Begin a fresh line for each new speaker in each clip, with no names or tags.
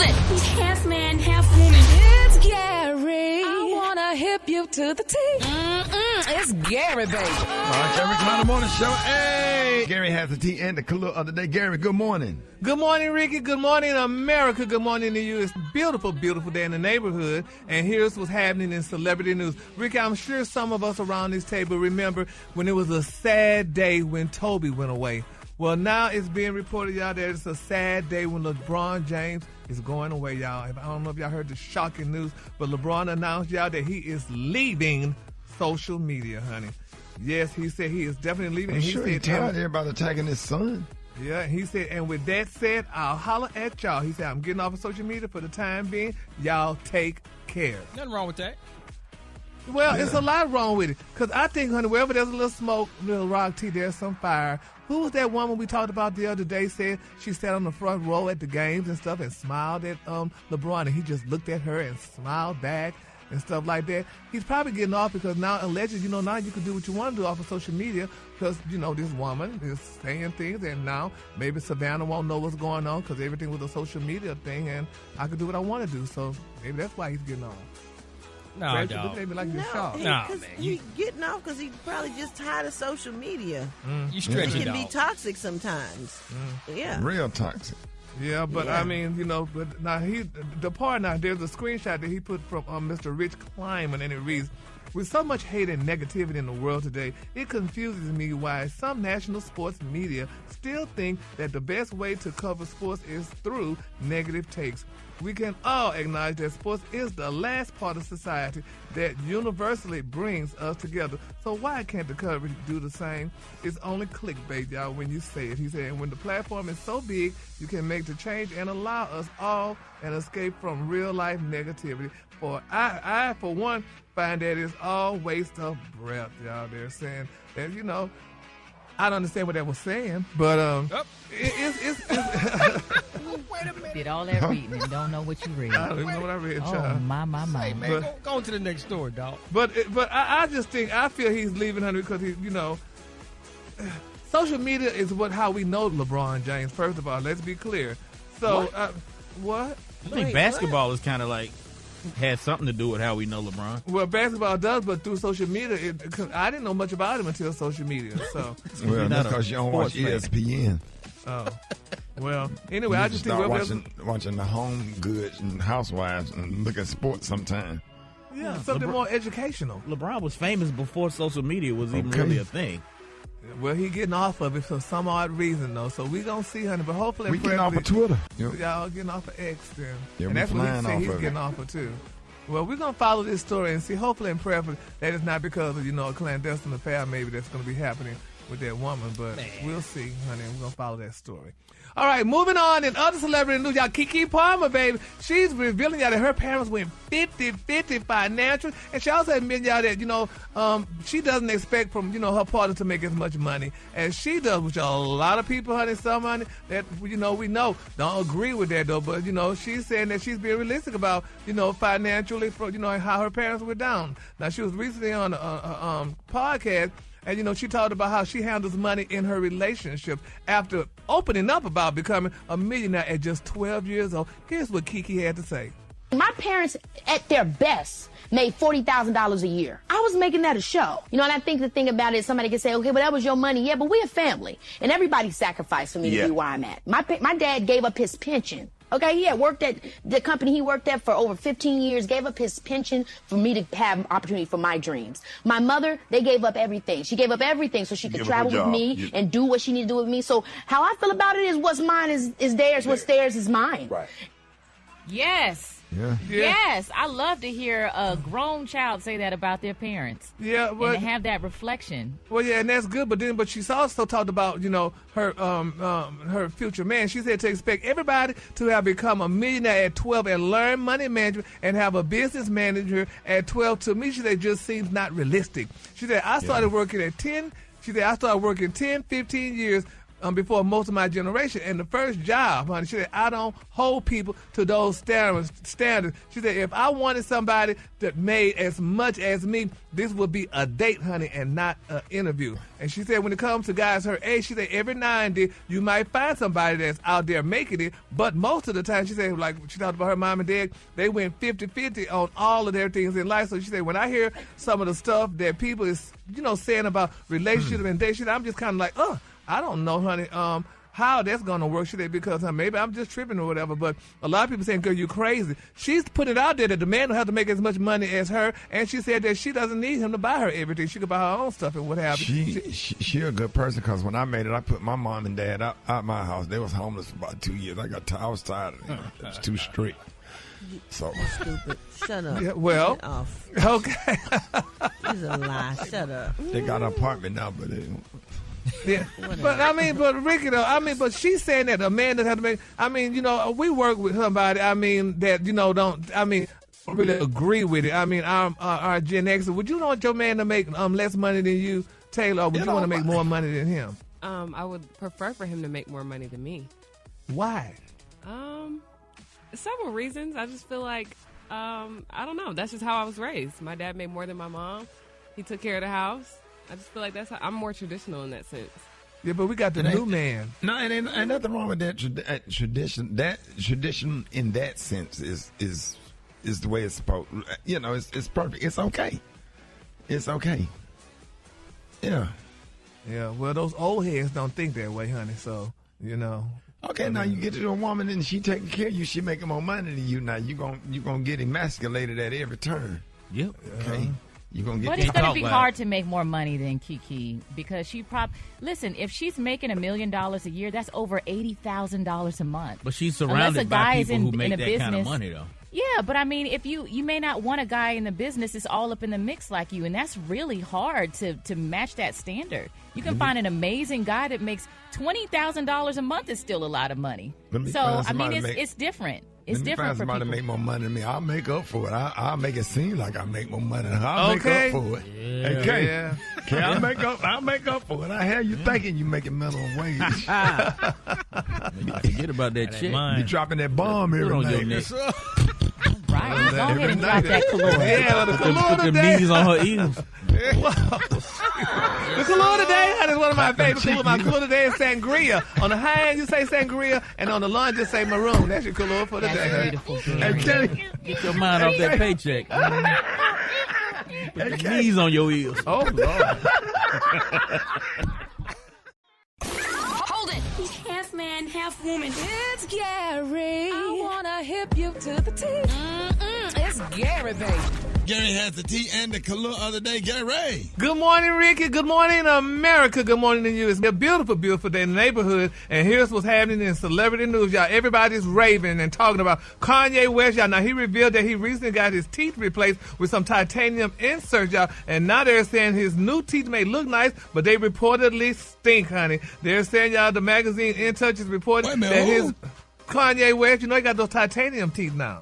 Half man, half woman. It's Gary. I wanna hip you to the T. It's Gary, baby.
All right, Gary, come on the morning show. Hey, Gary has the tea and the color of the day. Gary, good morning.
Good morning, Ricky. Good morning, America. Good morning to you. It's a beautiful, beautiful day in the neighborhood. And here's what's happening in celebrity news. Ricky, I'm sure some of us around this table remember when it was a sad day when Toby went away. Well, now it's being reported, y'all, that it's a sad day when LeBron James is going away, y'all. I don't know if y'all heard the shocking news, but LeBron announced, y'all, that he is leaving social media, honey. Yes, he said he is definitely leaving.
I'm sure he's tired of everybody attacking his son.
Yeah, he said, and with that said, I'll holler at y'all. He said, I'm getting off of social media for the time being. Y'all take care.
Nothing wrong with that.
Well, it's a lot wrong with it. Because I think, honey, wherever there's a little smoke, little rock tea, there's some fire. Who was that woman we talked about the other day said she sat on the front row at the games and stuff and smiled at LeBron, and he just looked at her and smiled back and stuff like that? He's probably getting off because now, allegedly, now you can do what you want to do off of social media because, this woman is saying things, and now maybe Savannah won't know what's going on because everything was a social media thing, and I can do what I want to do. So maybe that's why he's getting off.
No, dog.
He's getting off because he's probably just tired of social media.
You stretch
it can be toxic sometimes. Yeah.
Real toxic.
Yeah, but I mean, but now there's a screenshot that he put from Mr. Rich Kleiman, and it reads, with so much hate and negativity in the world today, it confuses me why some national sports media still think that the best way to cover sports is through negative takes. We can all acknowledge that sports is the last part of society that universally brings us together. So why can't the coverage do the same? It's only clickbait, y'all, when you say it. He said, and when the platform is so big, you can make the change and allow us all an escape from real-life negativity. I, for one, find that it's all waste of breath, y'all. They're saying that, I don't understand what that was saying, but it's
Wait a minute.
Did all that reading and don't know what you read.
I don't even know what I read, child.
Oh, my.
Hey, man, go on to the next story, dog.
But I just think, I feel he's leaving, honey, because he, social media is how we know LeBron James. First of all, let's be clear. So, what?
I think basketball is kind of like has something to do with how we know LeBron.
Well, basketball does, but through social media, I didn't know much about him until social media. So,
well, that's because you don't watch ESPN.
Oh, well. Anyway, I just think
watching the Home Goods and Housewives and look at sports sometime.
Yeah, something more educational.
LeBron was famous before social media was even really a thing.
Well, he getting off of it for some odd reason, though. So we gonna see, honey. But hopefully,
we getting off of Twitter.
Y'all getting off of X, then.
Yeah,
and that's what he's getting off of too. Well, we're gonna follow this story and see. Hopefully, and prayerfully, that is not because of a clandestine affair maybe that's gonna be happening with that woman. But we'll see, honey. We're gonna follow that story. All right, moving on in other celebrity news, y'all. Keke Palmer, baby, she's revealing y'all that her parents went 50-50 financial, and she also admitted y'all that she doesn't expect from her partner to make as much money as she does, which a lot of people, honey, some honey that we know don't agree with that though. But she's saying that she's being realistic about financially for how her parents were down. Now she was recently on a podcast. And, she talked about how she handles money in her relationship after opening up about becoming a millionaire at just 12 years old. Here's what Keke had to say.
My parents, at their best, made $40,000 a year. I was making that a show. And I think the thing about it, somebody can say, okay, but that was your money. Yeah, but we're a family. And everybody sacrificed for me to be where I'm at. My dad gave up his pension. Okay, he had worked at the company he worked at for over 15 years, gave up his pension for me to have opportunity for my dreams. My mother, they gave up everything. She gave up everything so she could travel with me and do what she needed to do with me. So how I feel about it is what's mine is theirs, what's theirs is mine.
Right.
Yes.
Yeah.
Yes, I love to hear a grown child say that about their parents.
Yeah,
and to have that reflection.
Well, yeah, and that's good. But she's also talked about her future man. She said to expect everybody to have become a millionaire at 12 and learn money management and have a business manager at 12. To me, she said, just seems not realistic. She said I started working at 10. She said I started working 10, 15 years. before most of my generation. And the first job, honey, she said, I don't hold people to those standards. She said, if I wanted somebody that made as much as me, this would be a date, honey, and not an interview. And she said, when it comes to guys her age, she said, every now and then you might find somebody that's out there making it, but most of the time, she said, like she talked about her mom and dad, they went 50-50 on all of their things in life. So she said, when I hear some of the stuff that people is, saying about relationship and dating, I'm just kind of like, I don't know, honey, how that's going to work. She said, because maybe I'm just tripping or whatever. But a lot of people saying, girl, you crazy. She's putting it out there that the man don't have to make as much money as her. And she said that she doesn't need him to buy her everything. She could buy her own stuff and what have you.
She a good person, because when I made it, I put my mom and dad out my house. They was homeless for about 2 years. I was tired of it. It was too strict. So
Stupid. Shut up.
Yeah, well,
Get off.
okay.
It's a lie. Shut up.
they got an apartment now, but they
Yeah, but Ricky though, but she's saying that a man doesn't have to make. We work with somebody. Don't really agree with it. Our Gen X. Would you want your man to make less money than you, Taylor? Or would you want to make more money than him?
I would prefer for him to make more money than me.
Why?
Several reasons. I just feel like I don't know. That's just how I was raised. My dad made more than my mom. He took care of the house. I just feel like I'm more traditional in that sense.
Yeah, but we got the new man.
No, and ain't nothing wrong with that tradition. That tradition in that sense is the way it's supposed. It's perfect. It's okay. It's okay. Yeah.
Yeah. Well, those old heads don't think that way, honey. So
Okay, now you get to a woman and she taking care of you. She making more money than you. Now you gonna get emasculated at every turn.
Yep.
Okay. You're gonna get.
But it's going to be hard to make more money than Keke, because listen, if she's making $1 million a year, that's over $80,000 a month.
But she's surrounded by people who make that kind of money, though.
Yeah, but if you may not want a guy in the business that's all up in the mix like you, and that's really hard to match that standard. You can find an amazing guy that makes $20,000 a month is still a lot of money. So it's different. It's different for people.
Somebody make more money than me. I'll make up for it. I'll make it seem like I make more money. I'll make up for it.
Yeah.
Okay. Yeah. I'll make up for it. I have you thinking you making minimum wage.
Forget about that chick.
You dropping that bomb every night.
Right. Go ahead and drop that color.
Yeah, the color
Put them
today.
knees on her ears.
The color today, that is one of my favorite colors. My color today is sangria. On the high end, you say sangria, and on the lunch, just say maroon. That's your color for the day.
That's beautiful.
Okay.
Get your mind off that paycheck. Put your knees on your ears.
Oh, Lord.
Hold it. Half man, half woman. It's Gary. I wanna hip you to the teeth. It's Gary, baby.
Gary has the tea and the color of the day. Gary.
Good morning, Ricky. Good morning, America. Good morning to you. It's a beautiful, beautiful day in the neighborhood. And here's what's happening in celebrity news, y'all. Everybody's raving and talking about Kanye West, y'all. Now, he revealed that he recently got his teeth replaced with some titanium inserts, y'all. And now they're saying his new teeth may look nice, but they reportedly stink, honey. They're saying, y'all, the magazine In Touch is reporting that his Kanye West, he got those titanium teeth now.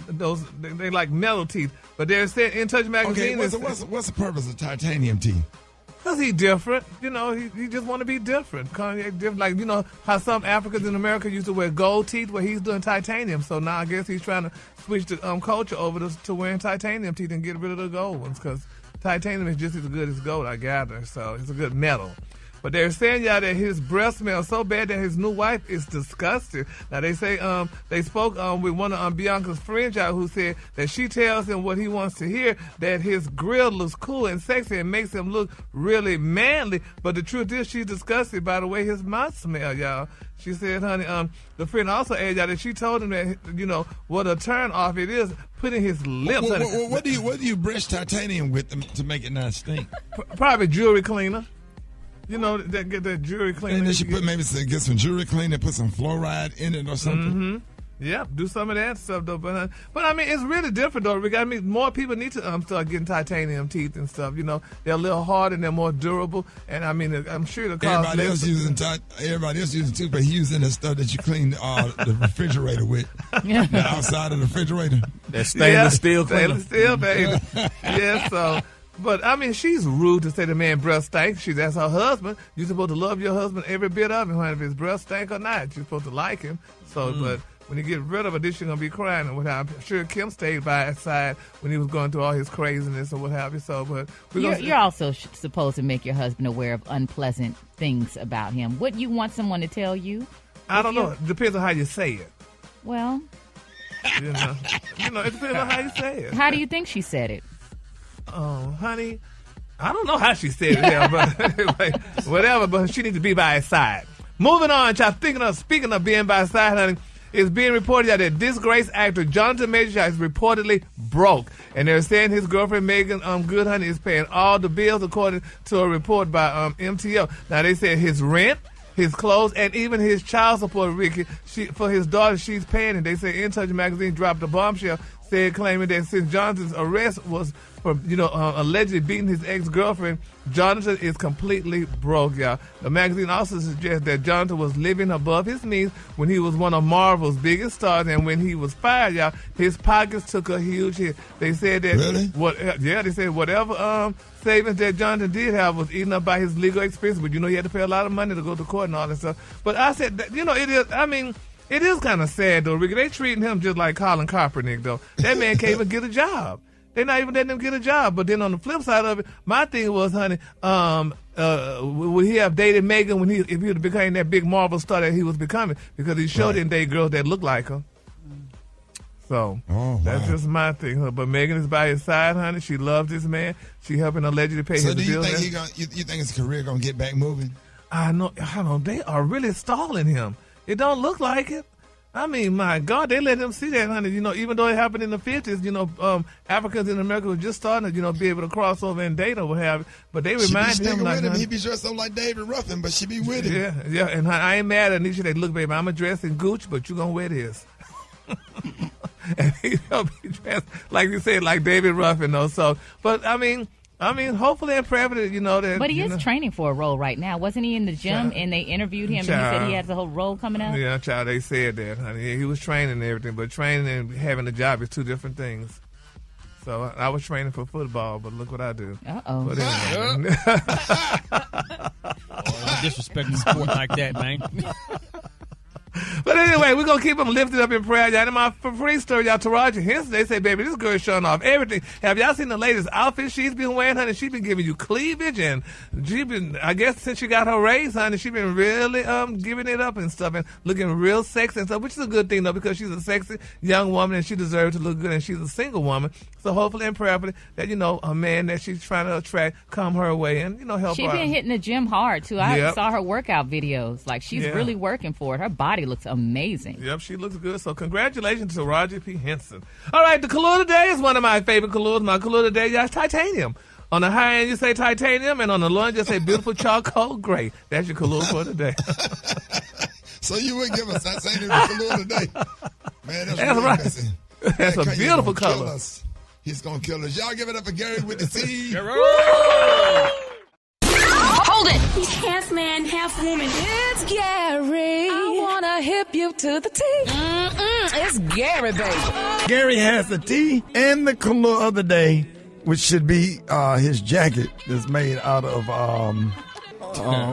They like metal teeth. But they're saying In Touch magazine.
Okay, what's the purpose of titanium teeth?
Because he's different. He just want to be different. Kanye different. Like, how some Africans in America used to wear gold teeth, where he's doing titanium. So now I guess he's trying to switch the culture over to wearing titanium teeth and get rid of the gold ones, because titanium is just as good as gold, I gather. So it's a good metal. But they're saying, y'all, that his breath smells so bad that his new wife is disgusted. Now, they say they spoke with one of Bianca's friends, y'all, who said that she tells him what he wants to hear, that his grill looks cool and sexy and makes him look really manly. But the truth is, she's disgusted by the way his mouth smells, y'all. She said, honey, the friend also added, y'all, that she told him that, what a turn off it is, putting his lips on it.
What do you brush titanium with to make it not stink?
Probably jewelry cleaner. Get that jewelry cleaner.
And then she get some jewelry cleaner, put some fluoride in it or something.
Mm-hmm. Yeah, do some of that stuff though. But it's really different though. More people need to start getting titanium teeth and stuff. They're a little harder and they're more durable. And I'm sure the cost.
Everybody else using tooth, but he using the stuff that you clean the refrigerator with.
Yeah.
The outside of the refrigerator.
That stainless steel cleaner.
Stainless steel, baby. Yeah. So. But, I mean, she's rude to say the man breath stank. That's her husband. You're supposed to love your husband every bit of him, if his breath stank or not. You're supposed to like him. So, but when you get rid of her, then she's going to be crying. And I'm sure Kim stayed by his side when he was going through all his craziness or what have you. So, but
you're also supposed to make your husband aware of unpleasant things about him. Wouldn't you want someone to tell you?
I don't know. It depends on how you say it.
Well,
you know, it depends on how you say it.
How do you think she said it?
Oh, honey, I don't know how she said it, but anyway, whatever. But she needs to be by his side. Moving on, child. Speaking of being by his side, honey, it's being reported that disgraced actor Jonathan Major is reportedly broke, and they're saying his girlfriend Megan Good Honey is paying all the bills, according to a report by MTO. Now they said his rent, his clothes, and even his child support, Rickey, for his daughter, she's paying it. They say In Touch magazine dropped a bombshell, claiming that since Jonathan's arrest was for, allegedly beating his ex-girlfriend, Jonathan is completely broke, y'all. The magazine also suggests that Jonathan was living above his means when he was one of Marvel's biggest stars, and when he was fired, y'all, his pockets took a huge hit. They said that they said whatever savings that Jonathan did have was eaten up by his legal expenses, but he had to pay a lot of money to go to court and all that stuff. But I said that, it is, I mean, it is kind of sad, though, Ricky. They treating him just like Colin Kaepernick, though. That man can't even get a job. They're not even letting him get a job. But then on the flip side of it, my thing was, honey, would he have dated Megan if he would have become that big Marvel star that he was becoming? Because he sure didn't date girls that look like her. So that's just my thing. But Megan is by his side, honey. She loves this man. She helping allegedly pay his bills.
So do you think his career going to get back moving?
I know. They are really stalling him. It don't look like it. I mean, my God, they let him see that, honey. Even though it happened in the 50s, Africans in America were just starting to, be able to cross over and date or what have you. But they remind him like,
he be dressed up like David Ruffin, but she be with him.
Yeah. And honey, I ain't mad at Nisha. They look, baby, I'm dressed in Gucci, but you gonna wear this. And he's gonna be dressed like you said, like David Ruffin, though. So, but I mean, hopefully and prayerfully, that.
But he is training for a role right now. Wasn't he in the gym and they interviewed him and he said he has a whole role coming up?
Yeah, child, they said that, honey. He was training and everything, but training and having a job is two different things. So I was training for football, but look what I do.
Uh-oh.
But anyway.
Don't disrespect the sport like that, man.
But anyway, we're going to keep them lifted up in prayer, y'all. And my free story, y'all, Taraji Henson, they say, baby, this girl's showing off everything. Have y'all seen the latest outfit she's been wearing, honey? She's been giving you cleavage, and she been, I guess since she got her raise, honey, she's been really giving it up and stuff and looking real sexy and stuff, which is a good thing, though, because she's a sexy young woman and she deserves to look good, and she's a single woman. So hopefully and prayerfully that, a man that she's trying to attract come her way and, help her.
She's been hitting the gym hard, too. I saw her workout videos. Like, she's really working for it. Her body looks amazing.
Yep, she looks good. So congratulations to Roger P. Henson. All right, the color today is one of my favorite colors. My color today, y'all, is titanium. On the high end, you say titanium, and on the low end, you say beautiful charcoal gray. That's your color for today.
So you wouldn't give us that same color today? Man, that's really
right.
Messy.
That's a beautiful color.
He's going to kill us. Y'all give it up for Gary with the T.
Hold it! He's half man, half woman. It's Gary. I wanna hip you to the T. It's Gary, baby.
Gary has the T and the color of the day, which should be his jacket that's made out of,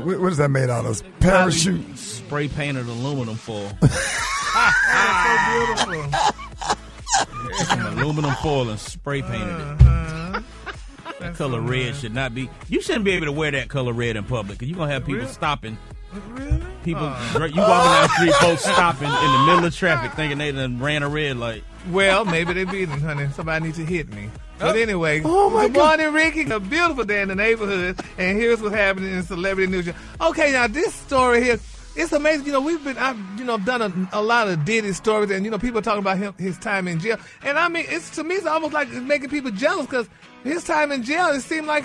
what is that made out of? Parachute.
Spray painted aluminum foil.
That's so beautiful.
Some aluminum foil and spray painted it. That color red should not be. You shouldn't be able to wear that color red in public because you're going to have people stopping.
Really?
People, you walking down the street, folks stopping in the middle of traffic thinking they done ran a red light.
Well, maybe they beating, honey. Somebody needs to hit me. But anyway, good morning, Ricky. A beautiful day in the neighborhood, and here's what's happening in celebrity news. Okay, now this story here, it's amazing. I've done a lot of Diddy stories, and people talking about his time in jail, and I mean, to me, it's almost like it's making people jealous because his time in jail, it seemed like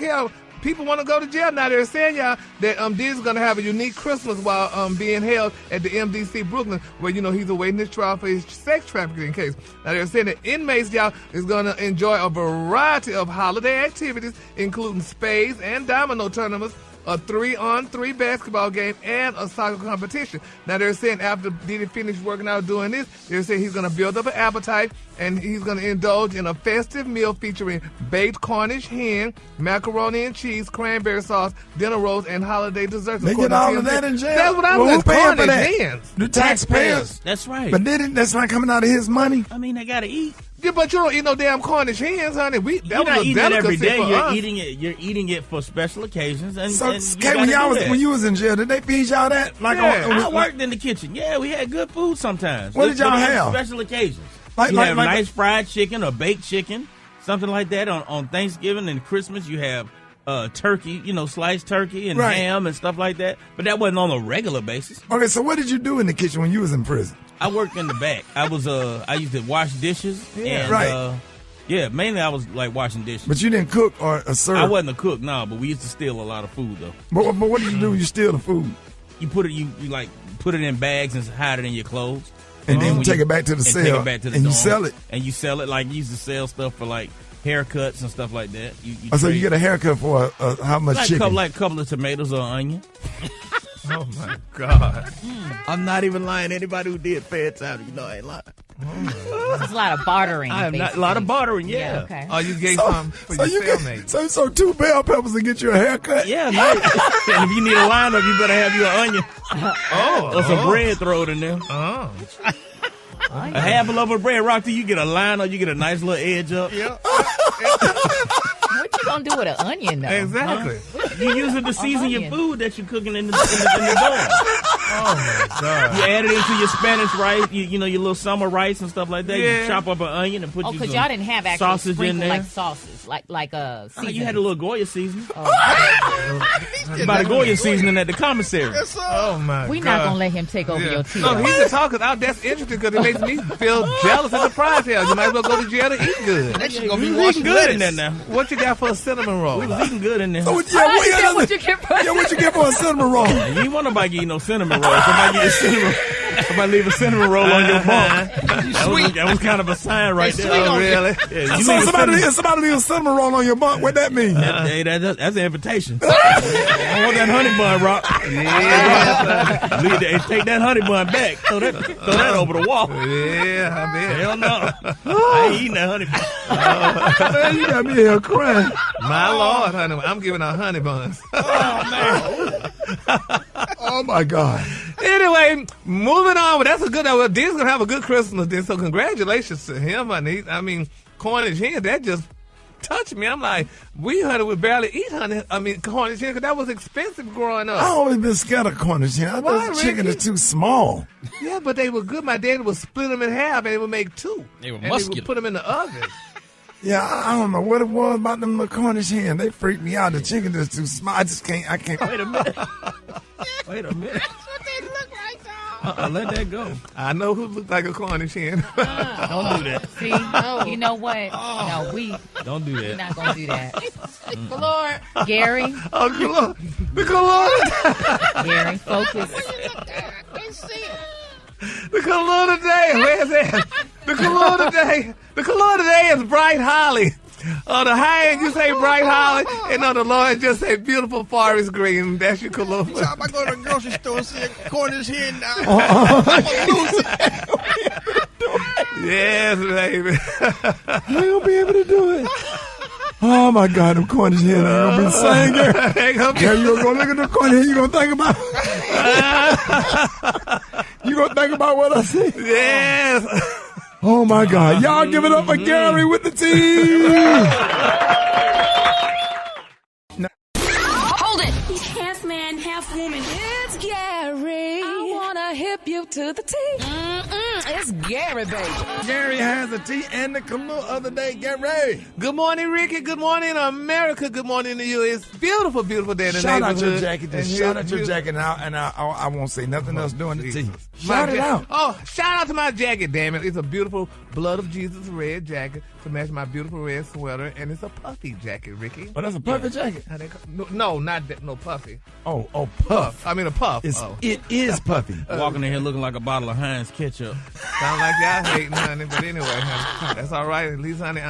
people want to go to jail now. They're saying, y'all, that Diddy's going to have a unique Christmas while being held at the MDC Brooklyn, where, he's awaiting his trial for his sex trafficking case. Now, they're saying that inmates, y'all, is going to enjoy a variety of holiday activities, including spades and domino tournaments, a 3-on-3 basketball game, and a soccer competition. Now, they're saying after Diddy finished working out doing this, they're saying he's going to build up an appetite, and he's going to indulge in a festive meal featuring baked Cornish hen, macaroni and cheese, cranberry sauce, dinner rolls, and holiday desserts.
They get all of that in jail?
That's what I'm
Well,
saying.
who paying for
Cornish
that?
hens.
The taxpayers.
That's right.
But that's not coming out of his money.
I mean, they got to eat.
Yeah, but you don't eat no damn Cornish hens, honey.
You're not eating it every day. You're eating it for special occasions. And,
So,
and
Kay, when you was in jail, did they feed y'all that? Like,
I worked in the kitchen. Yeah, we had good food sometimes.
What did y'all have?
Special occasions.
Like
nice fried chicken or baked chicken, something like that. On Thanksgiving and Christmas, you have turkey, sliced turkey and ham and stuff like that. But that wasn't on a regular basis.
Okay, so what did you do in the kitchen when you was in prison?
I worked in the back. I used to wash dishes.
Yeah.
And, mainly I was like washing dishes.
But you didn't cook or serve?
I wasn't a cook, no, but we used to steal a lot of food, though.
But what did you do when you steal the food?
You put it in bags and hide it in your clothes.
And then you take it back to the cell.
Take it back to the
and
dorm,
you sell it.
And you sell it like you used to sell stuff for like haircuts and stuff like that.
So you get a haircut for how much chicken?
Like a couple of tomatoes or onion.
Oh, my God.
I'm not even lying. Anybody who did fair time, I ain't lying.
There's a lot of bartering.
A lot of bartering, yeah.
Okay.
Oh, you gave some for your cellmate.
So 2 bell peppers to get you a haircut?
Yeah, nice. And if you need a lineup, you better have you an onion. Or some bread thrown in there.
Oh.
A half a loaf of bread, Rock, you get a lineup, you get a nice little edge up.
Yeah.
What you gonna do with an onion, though?
Exactly.
You use it to season your food that you're cooking in the dorm.
Oh, my God.
You add it into your Spanish rice, your little summer rice and stuff like that.
Yeah.
You chop up an onion and put
because
some
y'all didn't have actual
sausage in there.
like sauces, like seasoning.
You had a little Goya seasoning. About a Goya seasoning at the commissary.
Oh, my God.
We're not gonna let him take over your tea.
No, he's the talker. That's interesting because it makes me feel jealous and surprised here. You might as well go to jail to eat good.
That shit gonna be
We
washing
good in there now.
What you got for a cinnamon roll?
We was eating good in there.
What
you get for
what you get for a cinnamon roll?
You ain't want nobody give you no cinnamon roll. Somebody leave a cinnamon roll on your bunk. That was kind of a sign right there.
Oh, really?
Yeah,
So somebody leave a cinnamon roll on your bunk. What that mean?
Hey, that's an invitation. I want that honey bun, Rock. Yeah. Take that honey bun back. Throw that over the wall.
Yeah, I bet.
Hell no. I ain't eating that honey bun.
Man, you got me here crying.
My Lord, honey. I'm giving out honey buns.
Oh, my God.
Anyway, moving on. But that's a good. Well, Diddy's gonna have a good Christmas then. So congratulations to him, honey. I mean, Cornish hen, that just touched me. I'm like, honey, would barely eat Cornish hen because that was expensive growing up.
I always been scared of Cornish hen. I thought the chicken is too small.
Yeah, but they were good. My daddy would split them in half and they would make 2.
They were
and
muscular.
They would put them in the oven.
Yeah, I don't know what it was about them little Cornish hen. They freaked me out. The chicken is too small. I can't.
Wait a minute. Wait a minute.
That's what they look like, dog.
Let that go.
I know who looked like a Cornish hen.
Don't do that.
See, you know what? No,
don't do that.
We're not gonna do that. Gary.
Oh, good Lord. The Lord.
Gary, focus.
I can't see it.
The color today, where's that? The color today. The color today is bright holly. On the high end, you say bright holly, and on the low end, just say beautiful forest green. That's your color.
So if I go to the grocery store and see a Cornish hen now, I'm going to lose it.
Yes, baby.
You ain't gonna be able to do it. Oh my God, them Cornish hen ain't gonna be the same, girl. Girl, you gonna look at the Cornish hen, you gonna think about you gonna think about what I said?
Yes.
Oh my God. Y'all give it up for Gary with the team.
Hold it! He's half man, half woman. It's Gary. I wanna hip you to the T. It's Gary, baby.
Gary has a tea and the clue of the day. Gary.
Good morning, Ricky. Good morning, America. Good morning to you. It's beautiful, beautiful day in the
Shout out
neighborhood.
your jacket. Just shout out your jacket, and I won't say nothing else doing the tea. Shout it out.
Oh, shout out to my jacket, damn it. It's a beautiful Blood of Jesus red jacket to match my beautiful red sweater, and it's a puffy jacket, Ricky.
Oh, that's a puffy jacket?
No, not that, no puffy.
Oh, puff.
I mean a puff.
It is puffy.
Walking in here looking like a bottle of Heinz ketchup.
Sound like y'all hating, honey, but anyway, honey, that's all right. At least, honey,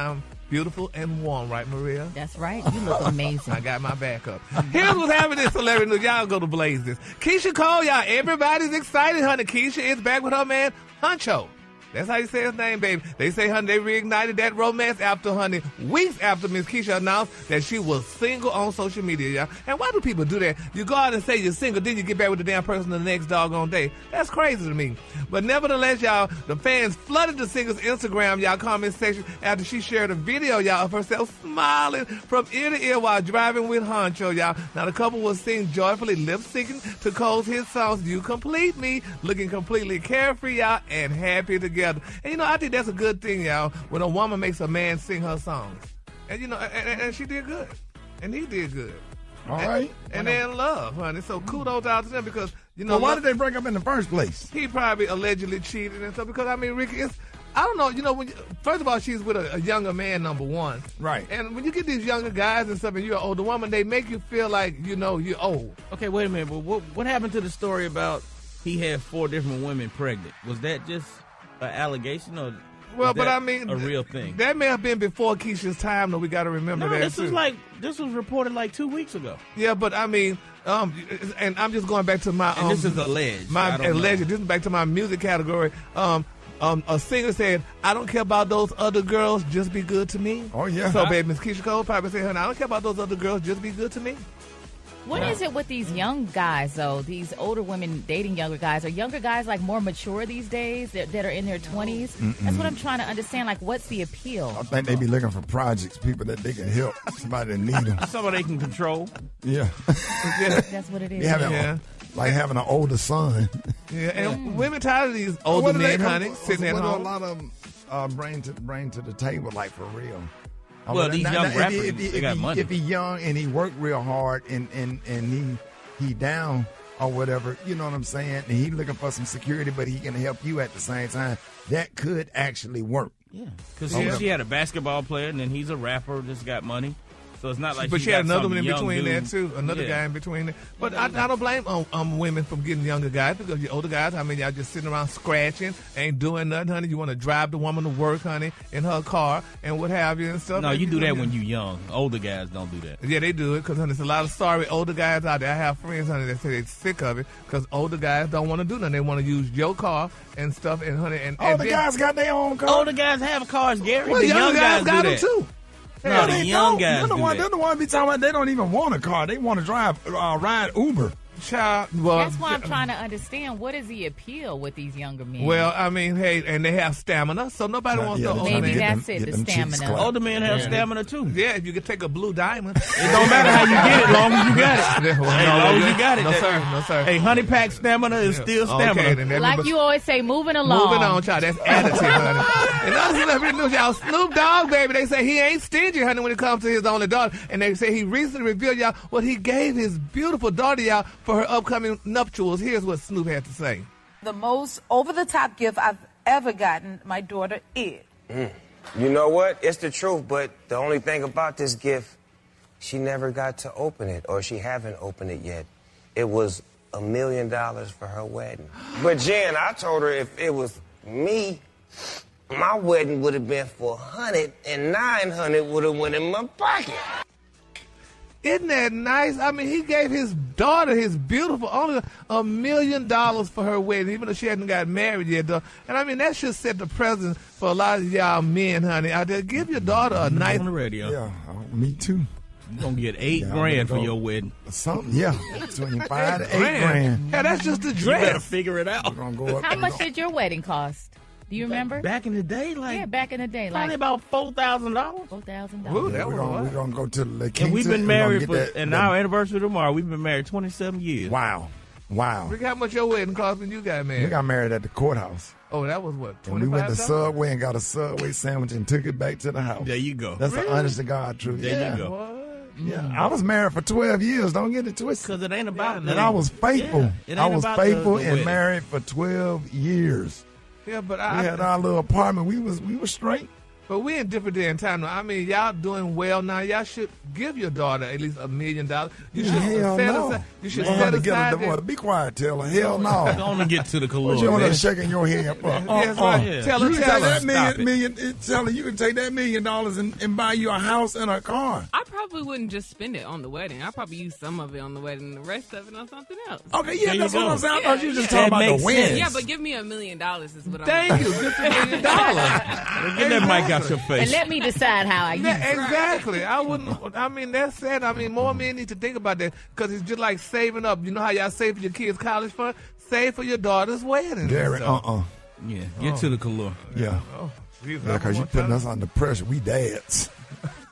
beautiful and warm, right, Maria?
That's right. You look amazing.
I got my back up. Here's what's happening in celebrity news. Y'all go to blaze this. Keisha Cole, y'all. Everybody's excited, honey. Keisha is back with her man, Huncho. That's how you say his name, baby. They say, honey, they reignited that romance after, honey, weeks after Miss Kesha announced that she was single on social media, y'all. And why do people do that? You go out and say you're single, then you get back with the damn person the next doggone day. That's crazy to me. But nevertheless, y'all, the fans flooded the singer's Instagram, y'all, comment section after she shared a video, y'all, of herself smiling from ear to ear while driving with Huncho, y'all. Now, the couple was seen joyfully lip-syncing to Cole's hit songs, You Complete Me, looking completely carefree, y'all, and happy together. And, you know, I think that's a good thing, y'all, when a woman makes a man sing her songs. And, you know, and she did good. And he did good.
All right.
And they're in love, honey. So kudos out to them because, you know.
Well, why did they break up in the first place?
He probably allegedly cheated and stuff because, I mean, Rickey, I don't know, you know, first of all, she's with a younger man, number one.
Right.
And when you get these younger guys and stuff and you're an older woman, they make you feel like, you know, you're old.
Okay, wait a minute. But what happened to the story about he had 4 different women pregnant? Was that just an allegation or
well, but I mean,
a real thing?
That may have been before Keisha's time, though. We got to remember that.
This was reported like 2 weeks ago.
Yeah, but I mean, and I'm just going back to my.
And this is alleged.
My alleged. This is back to my music category. A singer said, "I don't care about those other girls. Just be good to me."
Oh yeah.
So, baby, Miss Keisha Cole probably said, "Honey, I don't care about those other girls. Just be good to me."
What is it with these young guys, though? These older women dating younger guys. Are younger guys, like, more mature these days that are in their 20s? That's what I'm trying to understand. Like, what's the appeal?
I think they be looking for projects, people that they can help, somebody that need them.
Somebody they can control.
Yeah.
That's what it is.
Like having an older son.
Yeah, and women tired of these older men, honey, sitting at home.
A lot of them bring to the table, like, for real.
Well, these young rappers, they got money.
If he young and he worked real hard and he down or whatever, you know what I'm saying? And he looking for some security, but he can help you at the same time. That could actually work.
Yeah, because she had a basketball player, and then he's a rapper that's got money. So it's not like
but she had another one in between
dude.
there too, another guy in between there. But I don't blame women from getting younger guys because you're older guys. I mean, y'all just sitting around scratching, ain't doing nothing, honey. You want to drive the woman to work, honey, in her car and what have you and stuff.
No, you do that when you're young. Older guys don't do that.
Yeah, they do it because, honey, there's a lot of sorry older guys out there. I have friends, honey, that say they're sick of it because older guys don't want to do nothing. They want to use your car and stuff. And honey, and
older guys got their own car.
Older guys have cars, Gary.
Well,
the
young guys got them
that.
too.
No, the young guys do that.
They're the ones be talking about they don't even want a car. They want to ride Uber.
Child, well,
that's why I'm trying to understand what is the appeal with these younger men.
Well, I mean, hey, and they have stamina, so nobody wants the older man.
Maybe that's it, the stamina.
Older men have stamina too.
Yeah, if you could take a blue diamond,
it don't matter how you get it, long as you got it. As long as you got it.
No sir.
Hey, honey pack stamina is still stamina.
Okay, like you always say, moving along.
Moving on, child. That's attitude, honey. And other celebrity news, y'all, Snoop Dogg, baby, they say he ain't stingy, honey, when it comes to his only daughter. And they say he recently revealed, y'all, what he gave his beautiful daughter, y'all, for her upcoming nuptials. Here's what Snoop had to say.
The most over-the-top gift I've ever gotten my daughter is.
You know what? It's the truth, but the only thing about this gift, she never got to open it, or she haven't opened it yet. It was $1 million for her wedding. But Jen, I told her if it was me, my wedding would have been for $100 and $900 would have went in my pocket.
Isn't that nice? I mean, he gave his daughter, his beautiful, only $1 million for her wedding, even though she hadn't got married yet, though. And I mean, that should set the precedent for a lot of y'all men, honey, out there. Give your daughter a nice...
On the radio.
Yeah, me too.
You're going to get $8 grand for your wedding.
Something, yeah. $25 to $8 grand.
Yeah, that's just the dress.
You better figure it out.
How much did your wedding cost? Do you remember?
Back in the day,
back in the day,
probably about $4,000.
$4,000.
We're gonna go to the
and we've been married and our anniversary tomorrow. We've been married 27 years.
Wow.
Rick, how much your wedding cost when you got married?
We got married at the courthouse.
Oh, that was what?
And we went to Subway and got a Subway sandwich and took it back to the house.
There you go.
That's the honest to God truth.
There you go.
What?
Yeah, I was married for 12 years. Don't get it twisted.
Because it ain't about
And I was faithful.
I
was faithful and married for 12 years.
Yeah, but
we had our little apartment. We was straight.
But we're in different day and time now. I mean, y'all doing well now. Y'all should give your daughter at least $1 million. You should
Hell
set
no.
aside. You should
Man,
set
to get
aside.
a divorce. Be quiet, Taylor. Hell no.
Don't get to the
What you
color.
on there shaking your head for?
Yes, right.
Yeah.
Tell
You
her,
can
tell
take
her.
that million. Tell her you can take that $1 million and buy you a house and a car.
I probably wouldn't just spend it on the wedding. I'd probably use some of it on the wedding, the rest of it on something else.
Okay, yeah,
There
that's
you
what
go.
I'm saying. I thought you were just
Yeah,
talking
that
about the
makes sense.
wins.
Yeah, but give me $1 million is what I'm.
Thank you. Just $1 million.
Get that mic out your
And
face.
let me decide how I use it.
Exactly. I wouldn't. I mean, that's sad. I mean, more men need to think about that because it's just like saving up. You know how y'all save for your kids' college fund? Save for your daughter's wedding.
Gary,
Yeah, get to the color.
Yeah.
Oh, Jesus,
Yeah, because you're putting us under pressure. We dads.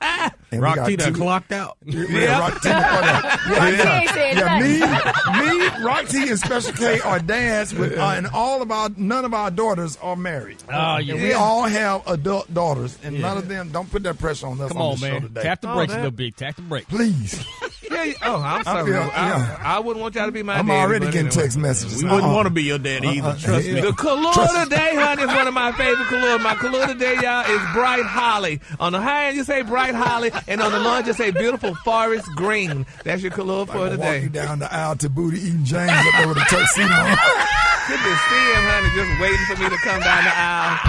And we
Rock
got
T done
two-
clocked out.
Yeah, Rock T.
ain't said
Me, Rock T, and Special K are dads, with, and none of our daughters are married.
Oh, yeah.
And we all have adult daughters, and none of them. Don't put that pressure on us.
Come
on
on,
this show
man.
today.
Tap the brakes a little bit. Tap the brakes.
Please.
I'm sorry.
Yeah.
I wouldn't want y'all to be my
I'm
daddy,
already
but
getting
anyway.
text messages.
We wouldn't want to be your daddy either. Trust me.
The color today, honey, is one of my favorite colors. My color today, y'all, is bright holly. On the high end, you say bright holly, and on the low end, you say beautiful forest green. That's your color for
Walk
today.
you down the aisle to Booty eating James up there with a tuxedo on.
Could just see him, honey, just waiting for me to come down the aisle.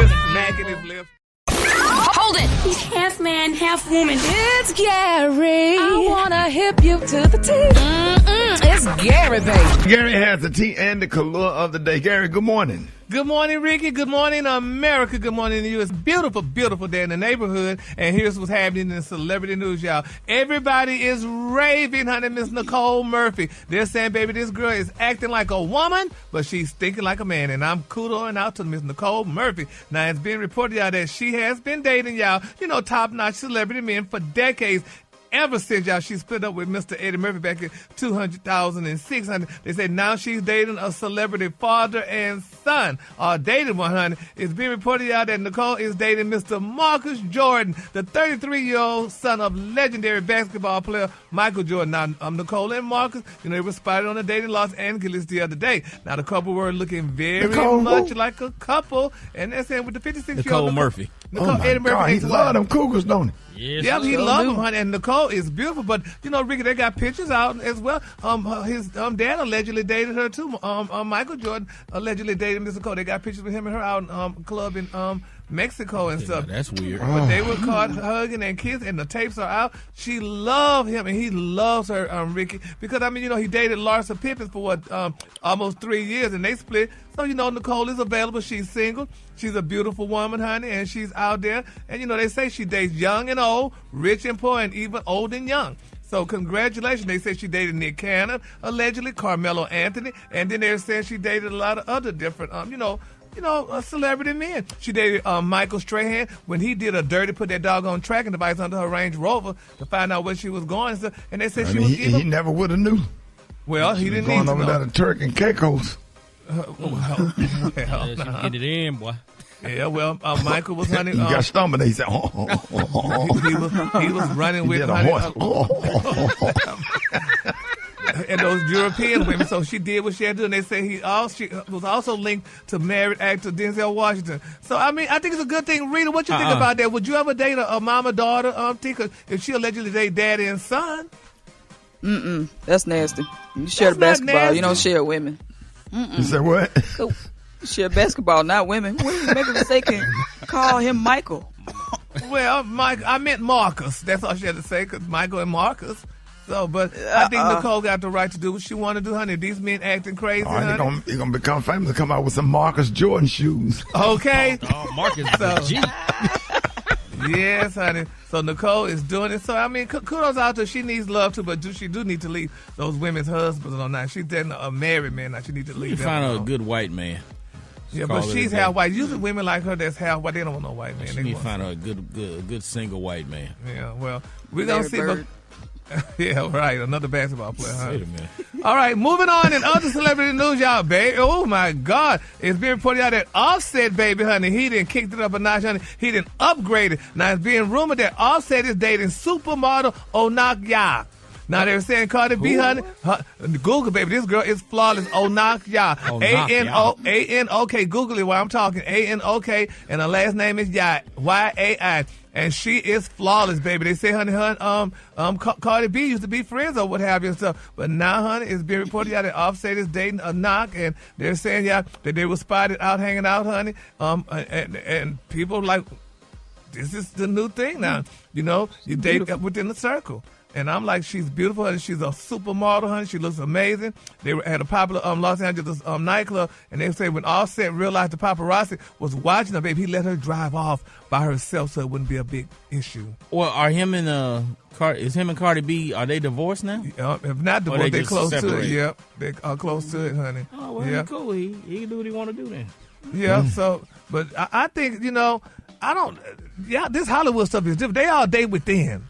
Just smacking his lips.
Hold it! He's half man, half woman. It's Gary. I wanna hip you to the T. It's Gary, baby.
Gary has the tea and the color of the day. Gary, good morning.
Good morning, Ricky. Good morning, America. Good morning to you. It's a beautiful, beautiful day in the neighborhood. And here's what's happening in celebrity news, y'all. Everybody is raving, honey, Miss Nicole Murphy. They're saying, baby, this girl is acting like a woman, but she's thinking like a man. And I'm kudoing out to Miss Nicole Murphy. Now, it's been reported, y'all, that she has been dating, y'all, top-notch celebrity men for decades. Ever since, y'all, she split up with Mr. Eddie Murphy back in 2006, honey. They say now she's dating a celebrity father and son, or dated one, honey. It's been reported, y'all, that Nicole is dating Mr. Marcus Jordan, the 33-year-old son of legendary basketball player Michael Jordan. Now, Nicole and Marcus, they were spotted on a date in Los Angeles the other day. Now, the couple were looking very much like a couple, and they're saying with the 56-year-old
Nicole Murphy.
Nicole, Eddie Murphy.
God, he love them Cougars, don't he?
Yes,
Yeah, he
sure
loves
do.
him, honey. And Nicole is beautiful. But, Ricky, they got pictures out as well. His dad allegedly dated her, too. Michael Jordan allegedly dated Miss Nicole. They got pictures with him and her out in a club in Mexico and stuff.
That's weird.
But they were caught hugging and kissing, and the tapes are out. She loved him, and he loves her, Ricky. Because, he dated Larsa Pippen for, almost 3 years, and they split. So, Nicole is available. She's single. She's a beautiful woman, honey, and she's out there. And, they say she dates young and old, rich and poor, and even old and young. So congratulations. They say she dated Nick Cannon, allegedly, Carmelo Anthony, and then they're saying she dated a lot of other different, celebrity men. She dated Michael Strahan when he did a dirty, put that doggone tracking device under her Range Rover to find out where she was going. And they said
He never would have knew.
Well, he didn't need
going
to
over
know.
there to Turk and Caicos.
Yeah, she get it in, boy.
Yeah, well, Michael was honey.
He got stomach. He said,
he was running with
did a
honey.
horse.
And those European women, so she did what she had to do, and they say she was also linked to married actor Denzel Washington. So, I think it's a good thing. Rita, what you think about that? Would you ever date a mama-daughter, if she allegedly date daddy and son?
That's nasty. You share the basketball.
nasty.
You don't share women.
You said what?
You share basketball, not women. What do you make a mistake and call him Michael?
Well, I meant Marcus. That's all she had to say, because Michael and Marcus. So, but I think Nicole got the right to do what she want to do, honey. These men acting crazy, honey.
He's going to become famous and come out with some Marcus Jordan shoes.
Okay.
Oh, Marcus is a G.
Yes, honey. So Nicole is doing it. So, kudos out to her. She needs love, too, but she do need to leave those women's husbands on that. She's dating a married man now. She needs to leave
You
them
find
alone.
a good white man.
Yeah, but she's half white. Usually women like her that's half white, they don't want no white man.
She need to find a good single white man.
Yeah, well, we're going to see. But, yeah, right. Another basketball player, huh?
Wait a minute.
All right, moving on in other celebrity news, y'all, baby. Oh, my God. It's being reported out that Offset, baby, honey, he done kicked it up a notch, honey. He done upgraded. Now, it's being rumored that Offset is dating supermodel Onak Ya. Now they're saying Cardi B, honey. Google, baby. This girl is flawless. Onak Ya. A-N-O-K. Google it while I'm talking. A-N-O-K. And her last name is Ya. Y-A-I. And she is flawless, baby. They say, honey, Cardi B used to be friends or what have you and stuff. But now, honey, it's been reported that Offset is dating a knock, and they're saying, that they were spotted out hanging out, honey. And people like, this is the new thing now. You know, you date within the circle. And I'm like, she's beautiful, and she's a supermodel, honey. She looks amazing. They had a popular Los Angeles nightclub, and they say when Offset realized the paparazzi was watching her, baby, he let her drive off by herself so it wouldn't be a big issue.
Well, are him and Cardi B, are they divorced now?
If not divorced, they're close to it. Yep, they are close to it, honey.
Oh, well, cool. He can do what he want to do then.
Yeah, so, but I think, this Hollywood stuff is different. They all date within.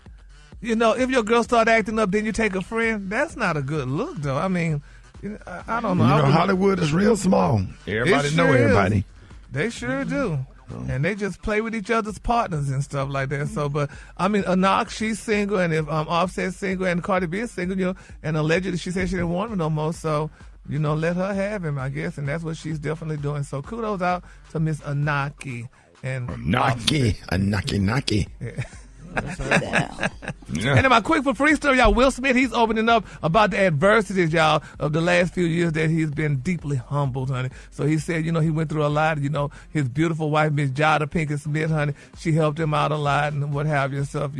You know, if your girl start acting up, then you take a friend. That's not a good look, though. I mean, I don't know.
Hollywood is real small. Everybody know everybody.
Is. They sure do. And they just play with each other's partners and stuff like that. So, but, I mean, Anak, she's single, and if Offset's single and Cardi B is single, and allegedly she said she didn't want him no more, so, let her have him, I guess, and that's what she's definitely doing. So, kudos out to Miss Anaki.
Anaki.
Yeah. And then my quick for free story, y'all. Will Smith, he's opening up about the adversities, y'all, of the last few years that he's been deeply humbled, honey. So he said, he went through a lot. His beautiful wife, Miss Jada Pinkett Smith, honey, she helped him out a lot and what have you and stuff,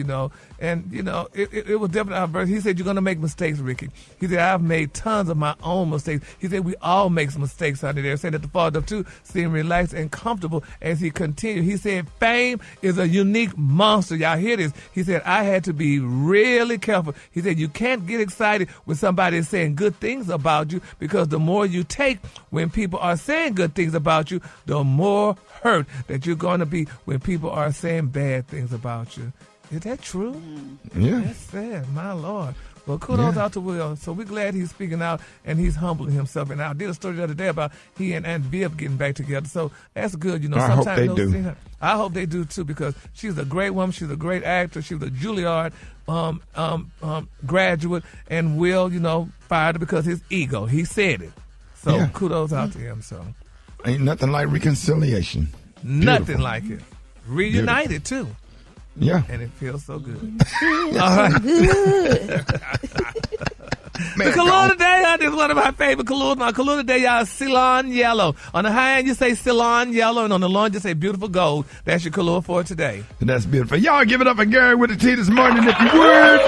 And, it was definitely adversity. He said, you're going to make mistakes, Ricky. He said, I've made tons of my own mistakes. He said, we all make some mistakes, honey. They're saying that the father of two seemed relaxed and comfortable as he continued. He said, fame is a unique monster. Y'all hear this? He said, I had to be really careful. He said, you can't get excited when somebody is saying good things about you, because the more you take when people are saying good things about you, the more hurt that you're going to be when people are saying bad things about you. Is that true?
Yeah.
That's sad, my Lord. Well, kudos out to Will. So we're glad he's speaking out and he's humbling himself. And I did a story the other day about he and Aunt Viv getting back together. So that's good.
I hope they do.
I hope they do too, because she's a great woman. She's a great actress. She was a Juilliard graduate, and Will, fired her because his ego. He said it. So kudos out to him. So
ain't nothing like reconciliation.
Nothing like it. Reunited too.
Yeah.
And it feels so good. All right. The cologne today is one of my favorite colognes. My cologne today, y'all, is Ceylon Yellow. On the high end, you say Ceylon Yellow, and on the low end, you say Beautiful Gold. That's your cologne for today.
That's beautiful. Y'all give it up for Gary with the tea this morning, if you would.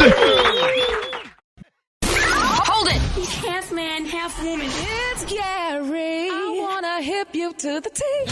Hold it. He's half man, half woman. It's Gary. I want to hip you to the tea.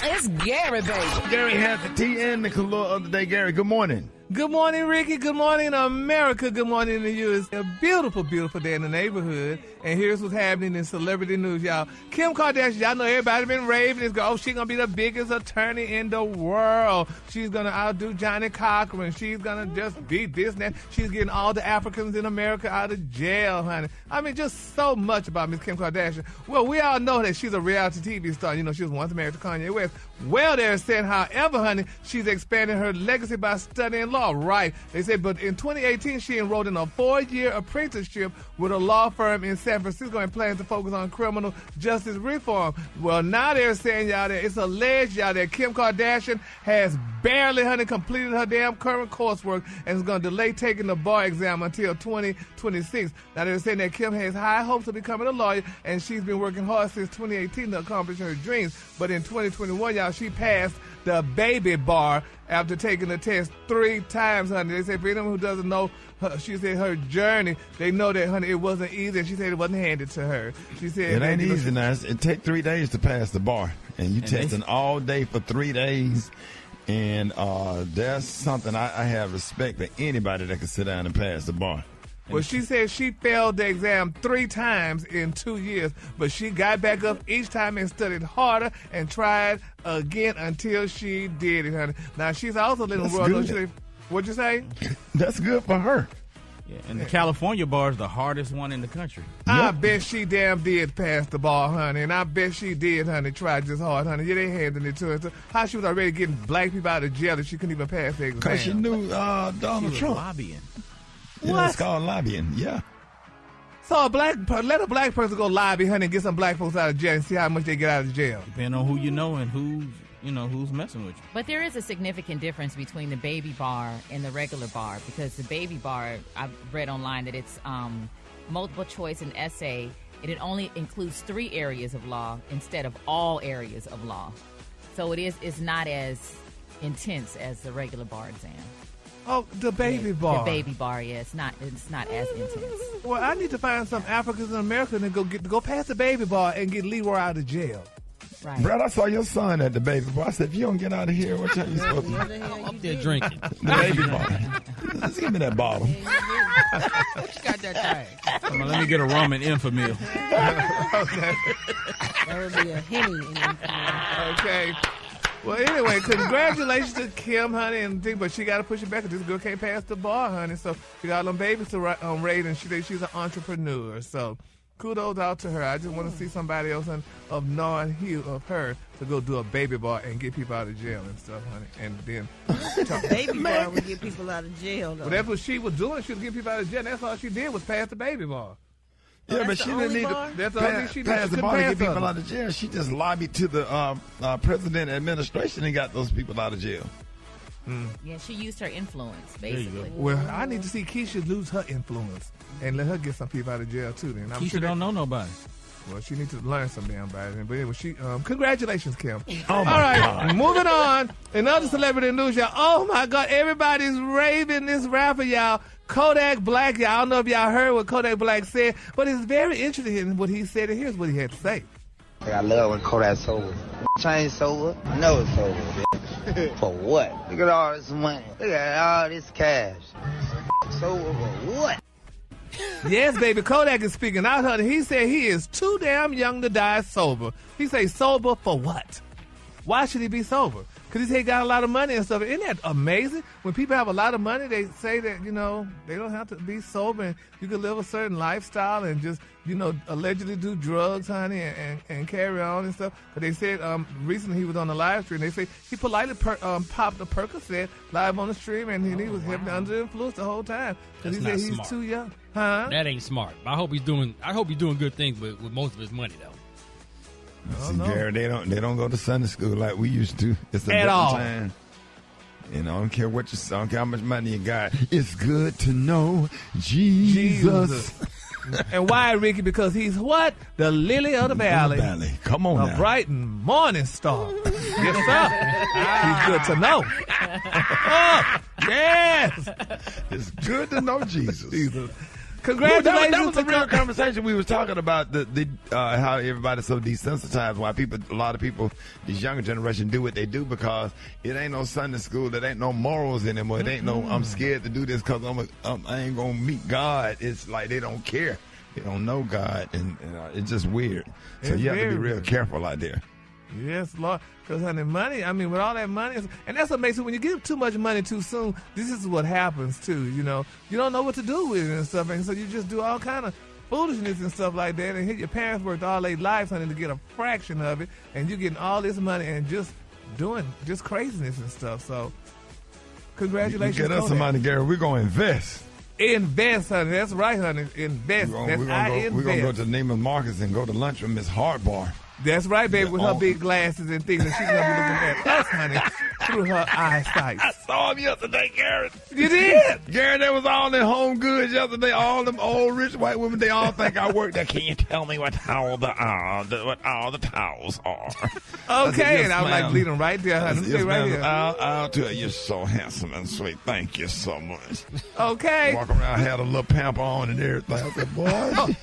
It's Gary, baby.
Gary has the tea and the cologne of the day. Gary, good morning.
Good morning, Ricky. Good morning, America. Good morning to you. It's a beautiful, beautiful day in the neighborhood. And here's what's happening in celebrity news, y'all. Kim Kardashian, y'all know everybody been raving this girl. Oh, she's going to be the biggest attorney in the world. She's going to outdo Johnny Cochran. She's going to just beat this and that. She's getting all the Africans in America out of jail, honey. I mean, just so much about Miss Kim Kardashian. Well, we all know that she's a reality TV star. She was once married to Kanye West. Well, they're saying, however, honey, she's expanding her legacy by studying law. Right. They said, but in 2018, she enrolled in a 4-year apprenticeship with a law firm in San Francisco and plans to focus on criminal justice reform. Well, now they're saying, y'all, that it's alleged, y'all, that Kim Kardashian has barely, honey, completed her damn current coursework and is going to delay taking the bar exam until 2026. Now, they're saying that Kim has high hopes of becoming a lawyer, and she's been working hard since 2018 to accomplish her dreams. But in 2021, y'all, she passed the baby bar after taking the test 3 times, honey. They say for anyone who doesn't know, she said her journey, they know that, honey, it wasn't easy, and she said it wasn't handed to her. She said
it ain't easy now. It take 3 days to pass the bar, and you testing all day for 3 days. And that's something I have respect for anybody that can sit down and pass the bar.
Well, she said she failed the exam 3 times in 2 years, but she got back up each time and studied harder and tried again until she did it, honey. Now, she's also letting the world know. What'd you say?
That's good for her.
Yeah, and the California bar is the hardest one in the country.
I bet she damn did pass the bar, honey, and I bet she did, honey, try just hard, honey. Yeah, they handed it to her. So how she was already getting black people out of jail that she couldn't even pass the exam?
Because she knew Donald Trump.
Lobbying.
What?
It's called lobbying. Yeah.
So let a black person go lobby, honey, and get some black folks out of jail and see how much they get out of jail.
Depending on who you know and who's messing with you.
But there is a significant difference between the baby bar and the regular bar, because the baby bar, I've read online that it's multiple choice and essay, and it only includes 3 areas of law instead of all areas of law. So it's not as intense as the regular bar exam.
Oh, the baby bar.
The baby bar, yeah. It's not as intense.
Well, I need to find some Africans in America and go past the baby bar and get Leroy out of jail.
Right.
Brad, I saw your son at the baby bar. I said, if you don't get out of here, what time you supposed to do?
I'm up there drinking.
The baby bar. Just give me that bottle.
What you got that thing?
Come on, let me get a rum and infamil.
That would be a Henny.
Okay. Well, anyway, congratulations to Kim, honey, and thing, but she got to push it back because this girl can't pass the bar, honey. So she got them babies to raise, and she thinks she's an entrepreneur. So kudos out to her. I just want to see somebody else of non-hue of her to go do a baby bar and get people out of jail and stuff, honey. And then
Baby bar would get people out of jail, though.
Well, that's what she was doing. She was getting people out of jail. And that's all she did was pass the baby bar.
Yeah, but she didn't need to
That's the only thing she did.
pass the
She
bar to
couldn't
get
pass
people
others.
out of jail. She just lobbied to the president administration and got those people out of jail.
Yeah, she used her influence, basically.
Well, I need to see Kesha lose her influence and let her get some people out of jail, too. Then
Kesha don't know nobody.
Well, she needs to learn some damn body. But anyway, congratulations, Kim.
Oh, my
All right,
God.
moving on. Another celebrity news, y'all. Oh, my God, everybody's raving this rapper, y'all. Kodak Black, y'all. I don't know if y'all heard what Kodak Black said, but it's very interesting in what he said, and here's what he had to say.
I love when Kodak's sober. Change sober? I know it's sober, bitch. For what? Look at all this money. Look at all this cash. Sober for what?
Yes, baby, Kodak is speaking out, honey. He said he is too damn young to die sober. He say sober for what? Why should he be sober? Because he said he got a lot of money and stuff. Isn't that amazing? When people have a lot of money, they say that, they don't have to be sober and you can live a certain lifestyle and just, allegedly do drugs, honey, and carry on and stuff. But they said recently he was on the live stream. They say he politely popped a Percocet live on the stream, and he was heavily under the influence the whole time. Because he said he's
smart.
too young. Huh?
That ain't smart. I hope he's doing good things with most of his money, though.
See, Gary, they don't go to Sunday school like we used to. It's a different time. I don't care what you say. I don't care how much money you got. It's good to know Jesus.
And why, Ricky? Because he's what? The lily of the valley.
Come on now.
A bright and morning star. Yes, sir. He's good to know. Oh, yes.
It's good to know Jesus.
Congratulations.
That was a real conversation. We was talking about the how everybody's so desensitized. Why a lot of people, this younger generation, do what they do because it ain't no Sunday school. It ain't no morals anymore. It ain't no I'm scared to do this because I ain't gonna meet God. It's like they don't care. They don't know God, and it's just weird. So you have to be real careful out there.
Yes, Lord. Because, honey, money, with all that money, and that's what makes it, when you give too much money too soon, this is what happens, too, You don't know what to do with it and stuff, and so you just do all kind of foolishness and stuff like that, and your parents worked all their lives, honey, to get a fraction of it, and you're getting all this money and just doing just craziness and stuff, so congratulations.
You get us some money, Gary. We're going to invest.
Invest, honey. That's right, honey. Invest.
We're going to go to Neiman Marcus and go to lunch with Miss Hardbar.
That's right, baby, with her big glasses and things, and she's going to be looking at us, honey, through her eyesight.
I saw him yesterday, Garrett.
You did?
Garrett, there was all them home goods yesterday. All them old rich white women, they all think I work there. Can you tell me what all the towels are?
Okay, and I was like, lead them right there, honey. Stay right here.
I'll tell you, you're so handsome and sweet. Thank you so much.
Okay.
Walk around, had a little pamper on and everything. I said, boy.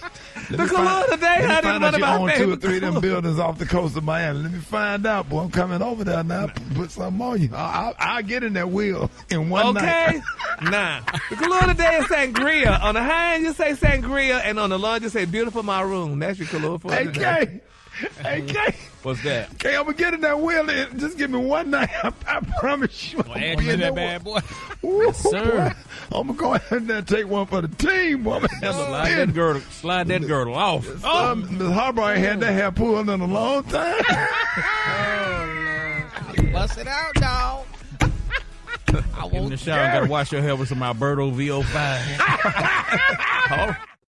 The cologne today, honey,
find out you own 2 or 3 of them buildings off the coast of Miami. Let me find out, boy. I'm coming over there now. Put something on you. I'll get in that wheel in one night.
Okay? Nah. The cologne today is sangria. On the high end, you say sangria, and on the low, you say beautiful my room. That's your cologne for today.
Hey, Kay.
What's that?
Kay, I'm going to get in that wheel. Just give me one night. I promise you.
Well, add you in that bad boy.
Yes, sir. I'm going to go ahead and take one for the team, boy.
Slide that girdle off.
Miss Harbor ain't had that hair pulled in a long time.
Bust it out, dog.
Get in the shower and gotta wash your hair with some Alberto VO5.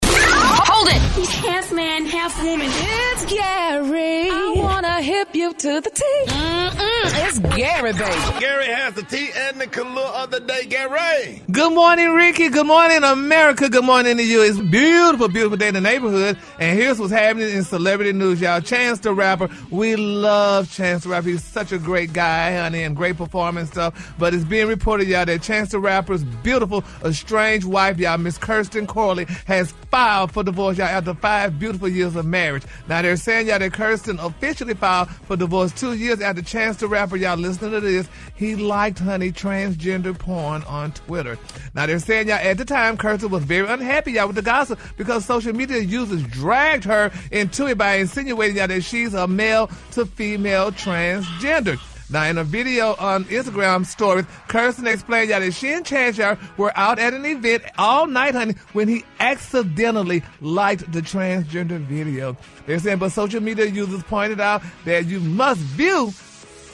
Hold it! He's half man, half woman. It's Gary. I wanna hip you to the T. It's Gary, baby.
Gary has the tea and the color of the day. Gary.
Good morning, Rickey. Good morning, America. Good morning to you. It's a beautiful, beautiful day in the neighborhood. And here's what's happening in celebrity news, y'all. Chance the Rapper. We love Chance the Rapper. He's such a great guy, honey, and great performer and stuff. But it's being reported, y'all, that Chance the Rapper's beautiful, estranged wife, y'all, Miss Kirsten Corley, has filed for divorce, y'all, after 5 beautiful years of marriage. Now, they're saying, y'all, that Kirsten officially filed for divorce 2 years after Chance the Rapper, y'all, listening to this, he liked, honey, transgender porn on Twitter. Now, they're saying, y'all, at the time, Kirsten was very unhappy, y'all, with the gossip because social media users dragged her into it by insinuating, y'all, that she's a male to female transgender. Now, in a video on Instagram stories, Kirsten explained, y'all, that she and Chance, y'all, were out at an event all night, honey, when he accidentally liked the transgender video. They're saying, but social media users pointed out that you must view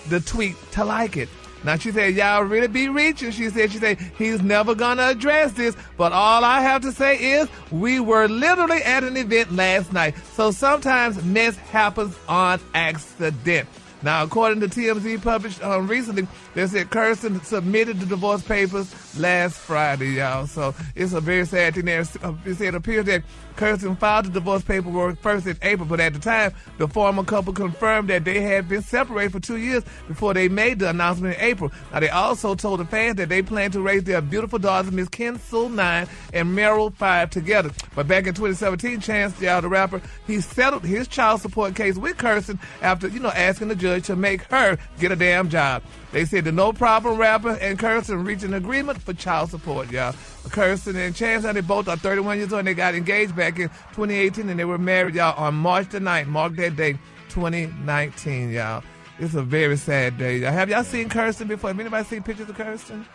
the tweet to like it. Now, she said, y'all really be reaching. She said, he's never going to address this, but all I have to say is we were literally at an event last night. So sometimes mess happens on accident. Now, according to TMZ published recently, they said Kirsten submitted the divorce papers last Friday, y'all. So it's a very sad thing there. It said it appears that Kirsten filed the divorce paperwork first in April, but at the time, the former couple confirmed that they had been separated for 2 years before they made the announcement in April. Now, they also told the fans that they plan to raise their beautiful daughters, Miss Kinsul 9 and Meryl 5 together. But back in 2017, Chance, y'all, the rapper, he settled his child support case with Kirsten after, asking the judge to make her get a damn job. They said the No Problem rapper and Kirsten reached an agreement for child support, y'all. Kirsten and Chance, they both are 31 years old, and they got engaged back in 2018, and they were married, y'all, on March the 9th, mark that day, 2019, y'all. It's a very sad day, y'all. Have y'all seen Kirsten before? Have anybody seen pictures of Kirsten?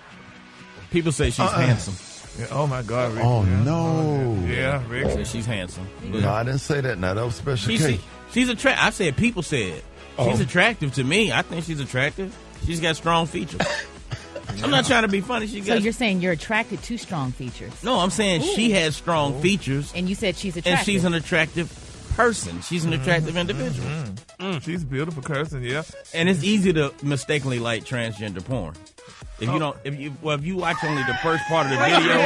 People say she's handsome.
Yeah, oh, my God, Rick.
Oh, no.
Yeah, Rick.
Say she's handsome.
No, I didn't say that. Now, that was special case.
She's attractive. I said people said. She's attractive to me. I think she's attractive. She's got strong features. I'm not trying to be funny.
So you're saying you're attracted to strong features?
No, I'm saying she has strong features.
And you said she's attractive.
And she's an attractive person. She's an attractive individual.
She's a beautiful person, yeah.
And it's easy to mistakenly like transgender porn. If you don't, if you watch only the first part of the video,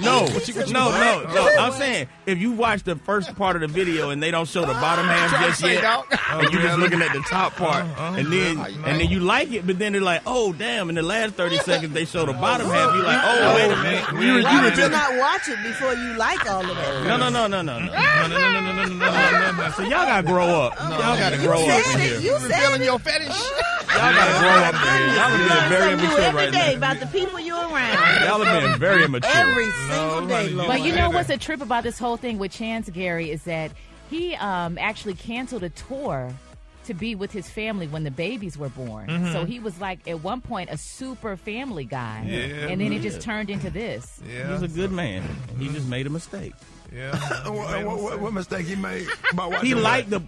No. I'm saying if you watch the first part of the video and they don't show the bottom half just yet, and you're just looking at the top part, and then you like it, but then they're like, oh damn! In the last 30 seconds they show the bottom half. You're like, oh wait a minute.
Why would you not watch it before you like all of that?
No. So y'all gotta grow up. Y'all gotta grow up in here.
You feeling your fetish?
Y'all gotta grow up there. Y'all are being very immature right now.
About the people you're around.
Y'all are being very immature.
Every single day, Lord.
But you know what's a trip about this whole thing with Chance, Gary, is that he actually canceled a tour to be with his family when the babies were born.
Mm-hmm.
So he was like, at one point, a super family guy.
Yeah,
and then it just turned into this.
Yeah.
He's a good man. He just made a mistake.
Yeah.
What mistake he made?
He liked the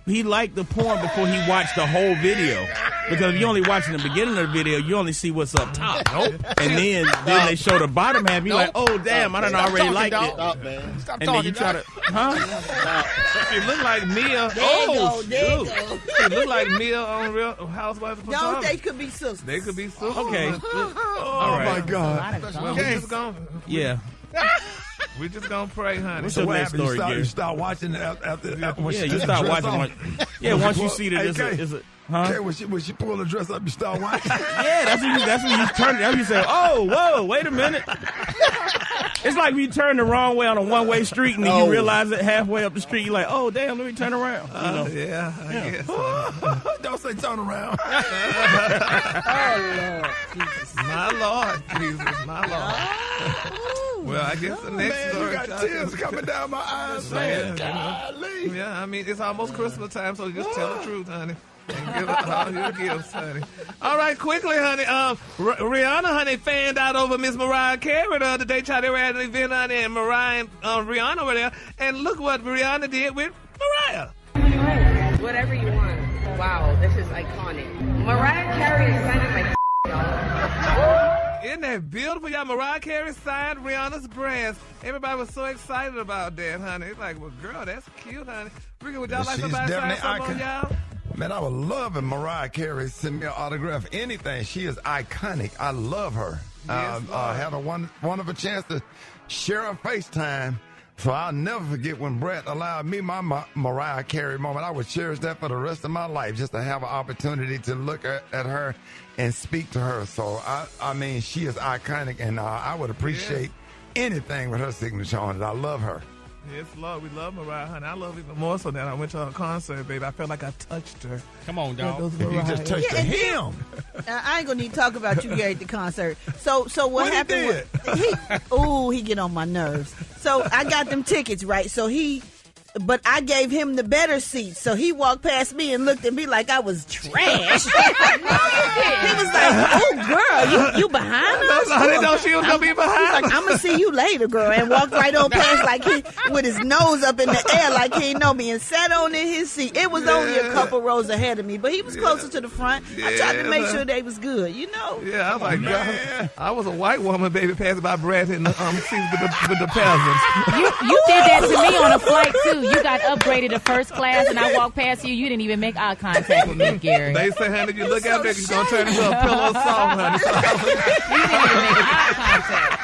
porn before he watched the whole video. Because if you only watching the beginning of the video, you only see what's up top. And then they show the bottom half. You're like, oh damn, I done already liked it.
Stop
and
talking,
then you try to,
It looked like Mia.
There you go.
It looked like Mia on Real Housewives of Potomac.
No, they could be sisters.
They could be sisters.
Okay.
Oh my God.
Well, we just gonna, we just gonna pray, honey.
So what happened? You
start watching after
you start watching. Once you see that it's a
Okay, when she pull the dress up, you start watching.
Yeah, that's when you turn it. That's when you say, "Oh, whoa, wait a minute." It's like when you turn the wrong way on a one-way street, and then you realize that halfway up the street, you're like, "Oh, damn, let me turn around."
I guess.
Don't say turn around.
Oh Lord, Jesus.
My Lord, Jesus, my Lord. Well, I guess the next story.
You got tears coming down my eyes, man.
Golly. Yeah, I mean, it's almost Christmas time, so just tell the truth, honey. And give us all your gifts, honey. All right, quickly, honey. Rihanna, honey, fanned out over Miss Mariah Carey the other day. They were at an event, honey, and Mariah and Rihanna were there. And look what Rihanna did with Mariah.
Whatever you want.
Wow, this is iconic. Mariah Carey is signing my
Isn't that beautiful? Y'all, Mariah Carey signed Rihanna's breast. Everybody was so excited about that, honey. It's like, well, girl, that's cute, honey. Rickey, would y'all like somebody to sign something on y'all?
Man, I would love if Mariah Carey sent me an autograph. Anything. She is iconic. I love her.
Yes,
had a wonderful chance to share a FaceTime. So I'll never forget when Brett allowed me my Mariah Carey moment. I would cherish that for the rest of my life, just to have an opportunity to look at her and speak to her. So, I mean, she is iconic, and I would appreciate anything with her signature on it. I love her.
Yes, Lord, we love Mariah, honey. I love even more so that I went to her concert, baby. I felt like I touched her.
Come on, dog.
You just touched the hem.
I ain't gonna need to talk about you here at the concert. So what happened? He get on my nerves. So I got them tickets, right? But I gave him the better seat. So he walked past me and looked at me like I was trash. He was like, "Oh, girl, you behind us?"
I didn't know she was gonna be behind.
He's like, "I'm gonna see you later, girl," and walked right on past like he with his nose up in the air like he didn't know me and sat on in his seat. It was only a couple rows ahead of me, but he was closer to the front. I tried to make sure they was good, you know.
Yeah, I was like, God, I was a white woman, baby, passing by Brad in the seats with the peasants.
You did that to me on a flight too. You got upgraded to first class, and I walked past you. You didn't even make eye contact with me, Gary.
They say, honey, you look out there, you're going to turn into a pillow song, honey.
You didn't even make eye contact.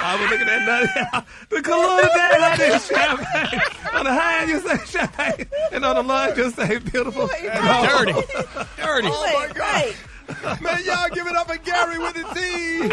I was looking at that. The cologne today, honey, champagne. On the high end, you say champagne. And on the line, you say beautiful.
Dirty.
Oh, my God. Man, y'all give it up for Gary with the T.